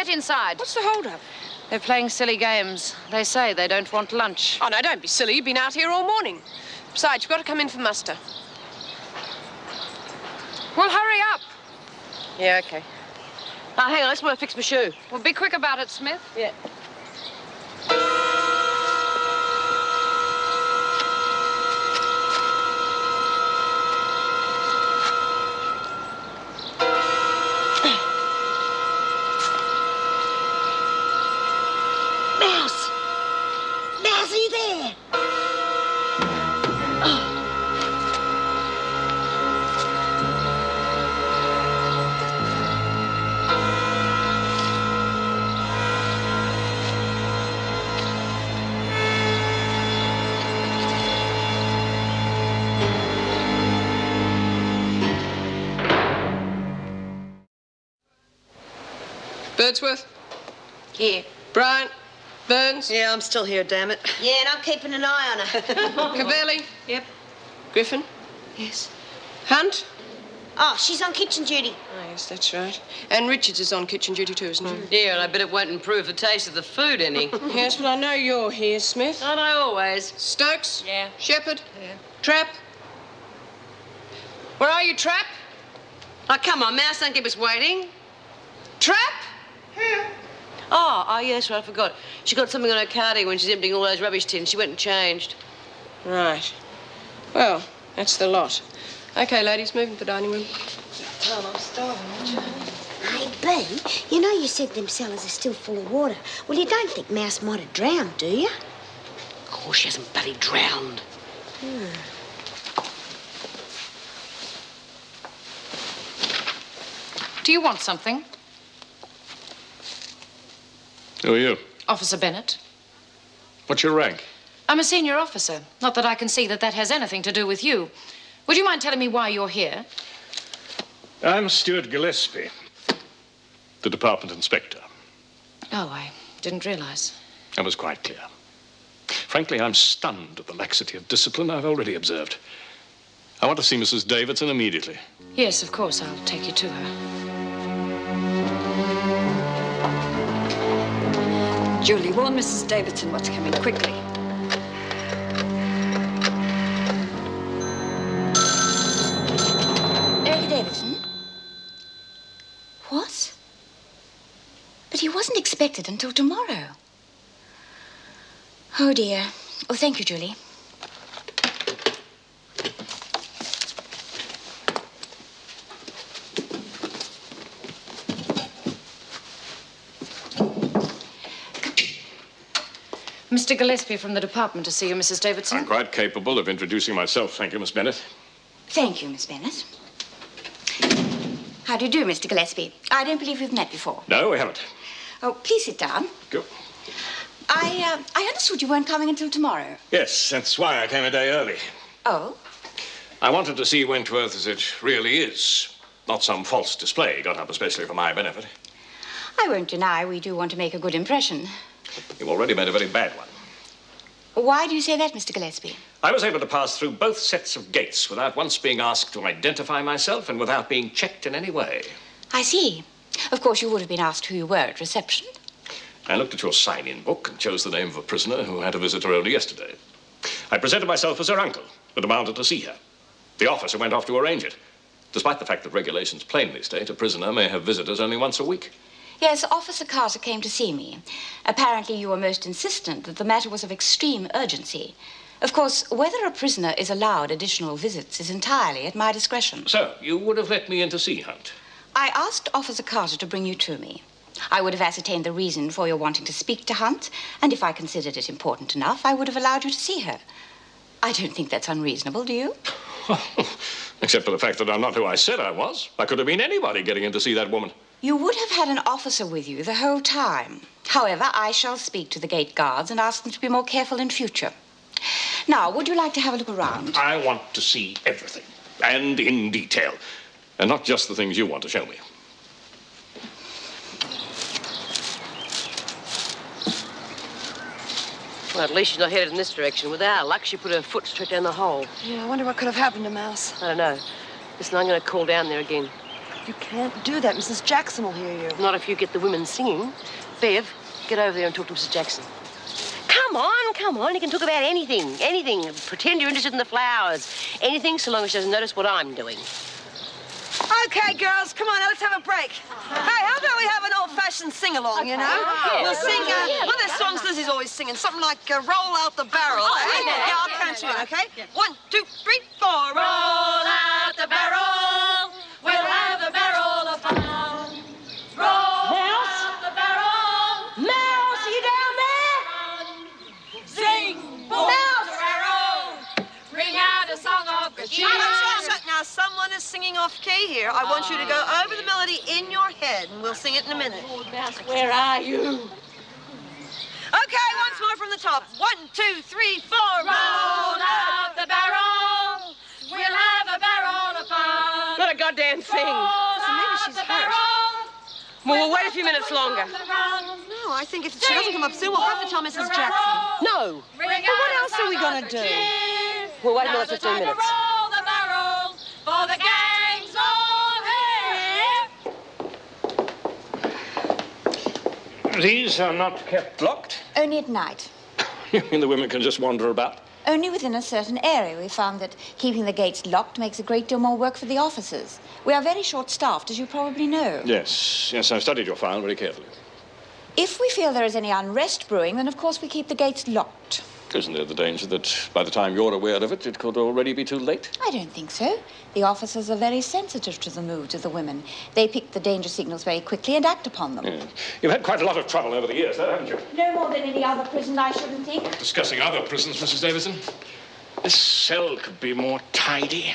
get inside. What's the hold-up? They're playing silly games. They say they don't want lunch. Oh, no, don't be silly. You've been out here all morning. Besides, you've got to come in for muster. Well, hurry up. Yeah, OK. Hang on, let's fix my shoe. Well, be quick about it, Smith. Yeah. Mouse! Mouse, are you there? Birdsworth? Here. Bryant? Burns? Yeah, I'm still here, damn it. Yeah, and I'm keeping an eye on her. Cavelli? Yep. Griffin? Yes. Hunt? Oh, she's on kitchen duty. Oh, yes, that's right. And Richards is on kitchen duty too, isn't he? Yeah, and I bet it won't improve the taste of the food any. Yes, well, I know you're here, Smith. Aren't I always? Stokes? Yeah. Shepherd? Yeah. Trapp? Where are you, Trapp? Oh, come on, Mouse, don't keep us waiting. Trapp? Oh, yes, right, I forgot. She got something on her cardi when she's emptying all those rubbish tins. She went and changed. Right. Well, that's the lot. OK, ladies, move into the dining room. Oh, I'm starving. Hey, B, you know you said them cellars are still full of water. Well, you don't think Mouse might have drowned, do you? Of course she hasn't bloody drowned. Do you want something? Who are you? Officer Bennett. What's your rank? I'm a senior officer. Not that I can see that has anything to do with you. Would you mind telling me why you're here? I'm Stuart Gillespie, the department inspector. Oh, I didn't realize. That was quite clear. Frankly, I'm stunned at the laxity of discipline I've already observed. I want to see Mrs. Davidson immediately. Yes, of course. I'll take you to her. Julie, warn Mrs. Davidson what's coming quickly. Eric Davidson? What? But he wasn't expected until tomorrow. Oh, dear. Oh, thank you, Julie. Mr. Gillespie from the department to see you, Mrs. Davidson. I'm quite capable of introducing myself, thank you, Miss Bennett. Thank you, Miss Bennett. How do you do, Mr. Gillespie? I don't believe we've met before. No, we haven't. Oh, please sit down. Go. I understood you weren't coming until tomorrow. Yes, that's why I came a day early. Oh? I wanted to see Wentworth as it really is, not some false display got up especially for my benefit. I won't deny we do want to make a good impression. You've already made a very bad one. Why do you say that, Mr. Gillespie? I was able to pass through both sets of gates without once being asked to identify myself and without being checked in any way. I see. Of course, you would have been asked who you were at reception. I looked at your sign-in book and chose the name of a prisoner who had a visitor only yesterday. I presented myself as her uncle, but demanded to see her. The officer went off to arrange it, despite the fact that regulations plainly state a prisoner may have visitors only once a week. Yes, Officer Carter came to see me. Apparently, you were most insistent that the matter was of extreme urgency. Of course, whether a prisoner is allowed additional visits is entirely at my discretion. So, you would have let me in to see Hunt? I asked Officer Carter to bring you to me. I would have ascertained the reason for your wanting to speak to Hunt, and if I considered it important enough, I would have allowed you to see her. I don't think that's unreasonable, do you? Except for the fact that I'm not who I said I was. I could have been anybody getting in to see that woman. You would have had an officer with you the whole time. However, I shall speak to the gate guards and ask them to be more careful in future. Now, would you like to have a look around? I want to see everything, and in detail, and not just the things you want to show me. Well, at least she's not headed in this direction. With our luck, she put her foot straight down the hole. Yeah, I wonder what could have happened to Mouse. I don't know. Listen, I'm going to call down there again. You can't do that. Mrs. Jackson will hear you. Not if you get the women singing. Bev, get over there and talk to Mrs. Jackson. Come on. You can talk about anything. Pretend you're interested in the flowers. Anything, so long as she doesn't notice what I'm doing. Okay, girls, come on, now let's have a break. Hey, how about we have an old-fashioned sing-along, you know? We'll sing one of those songs Lizzie's always singing, something like Roll Out the Barrel. Yeah, I'll count you in, okay? 1, 2, 3, 4. Roll out the barrel, we'll have a barrel of fun. Roll out the barrel. Mouse, are you down there? Sing, Mouse. Ring out a song of good cheer. Shut. Now, someone is singing off-key here. I want you to go over the melody in your head, and we'll sing it in a minute. Mouse, where are you? Okay, once more from the top. 1, 2, 3, 4. Roll out the barrel. We'll have a barrel of fun. Not a goddamn thing. So maybe she's hurt. Well, we'll wait a few minutes longer. No, I think if she doesn't come up soon, we'll have to tell Mrs. Jackson. No. But what else are we going to do? We'll wait another 15 minutes. For the gang's all here. These are not kept locked? Only at night. You mean the women can just wander about? Only within a certain area. We found that keeping the gates locked makes a great deal more work for the officers. We are very short-staffed, as you probably know. Yes, I've studied your file very carefully. If we feel there is any unrest brewing, then of course we keep the gates locked. Isn't there the danger that by the time you're aware of it, it could already be too late? I don't think so. The officers are very sensitive to the moods of the women. They pick the danger signals very quickly and act upon them. Yeah. You've had quite a lot of trouble over the years, though, haven't you? No more than any other prison, I shouldn't think. Discussing other prisons, Mrs. Davidson. This cell could be more tidy.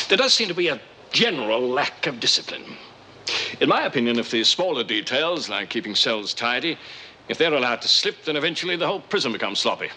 There does seem to be a general lack of discipline. In my opinion, if the smaller details, like keeping cells tidy, if they're allowed to slip, then eventually the whole prison becomes sloppy.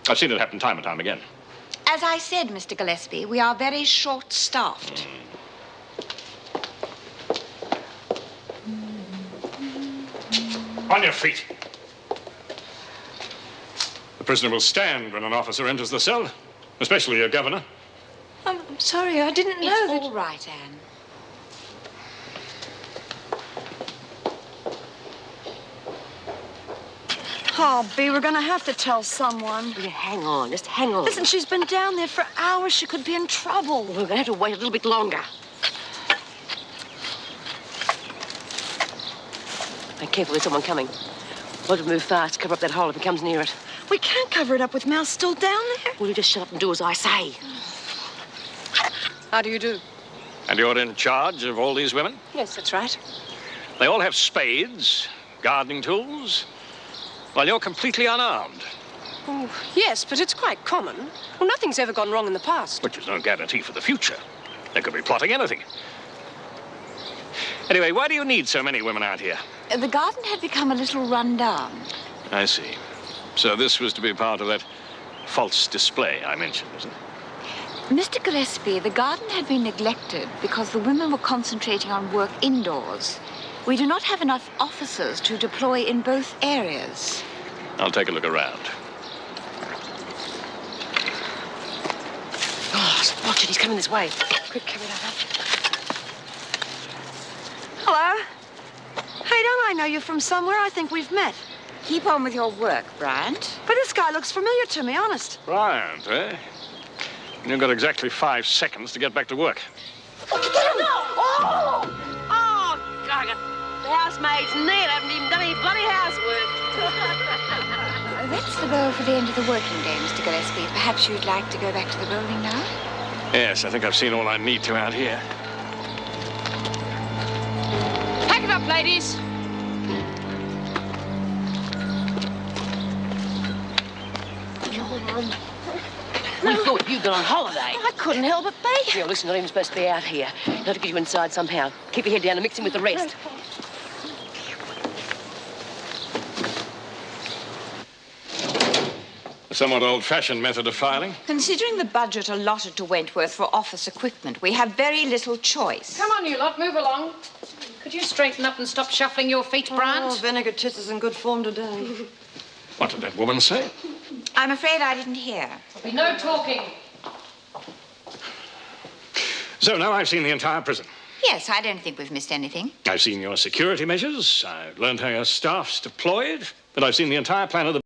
I've seen it happen time and time again. As I said, Mr. Gillespie, we are very short-staffed. On your feet. The prisoner will stand when an officer enters the cell, especially your governor. I'm sorry, I didn't know It's that... all right, Anne. Oh, Bea, we're going to have to tell someone. Will you hang on? Just hang on. Listen, she's been down there for hours. She could be in trouble. We're going to have to wait a little bit longer. Be careful, there's someone coming. We'll have to move fast, cover up that hole if he comes near it. We can't cover it up with Mouse still down there. Will you just shut up and do as I say? How do you do? And you're in charge of all these women? Yes, that's right. They all have spades, gardening tools, while you're completely unarmed. Oh, yes, but it's quite common. Well, nothing's ever gone wrong in the past. Which is no guarantee for the future. They could be plotting anything. Anyway, why do you need so many women out here? The garden had become a little run down. I see. So this was to be part of that false display I mentioned, was it? Mr. Gillespie, the garden had been neglected because the women were concentrating on work indoors. We do not have enough officers to deploy in both areas. I'll take a look around. Oh, watch it, he's coming this way. Quick, carry that up. Hello? Hey, don't I know you from somewhere? I think we've met. Keep on with your work, Bryant. But this guy looks familiar to me, honest. Bryant, eh? You've got exactly 5 seconds to get back to work. Oh, God. The housemaid's near. Haven't even done any bloody housework. That's the goal for the end of the working day, Mr. Gillespie. Perhaps you'd like to go back to the building now? Yes, I think I've seen all I need to out here. Pack it up, ladies. We thought you'd gone on holiday. I couldn't help it, Bea. Yeah, listen, you're not even supposed to be out here. You'll have to get you inside somehow. Keep your head down and mix in with the rest. A somewhat old-fashioned method of filing. Considering the budget allotted to Wentworth for office equipment, we have very little choice. Come on, you lot, move along. Could you straighten up and stop shuffling your feet, Bryant? Oh, Vinegar Tits is in good form today. What did that woman say? I'm afraid I didn't hear. There'll be no talking. So now I've seen the entire prison. Yes, I don't think we've missed anything. I've seen your security measures. I've learned how your staff's deployed. And I've seen the entire plan of the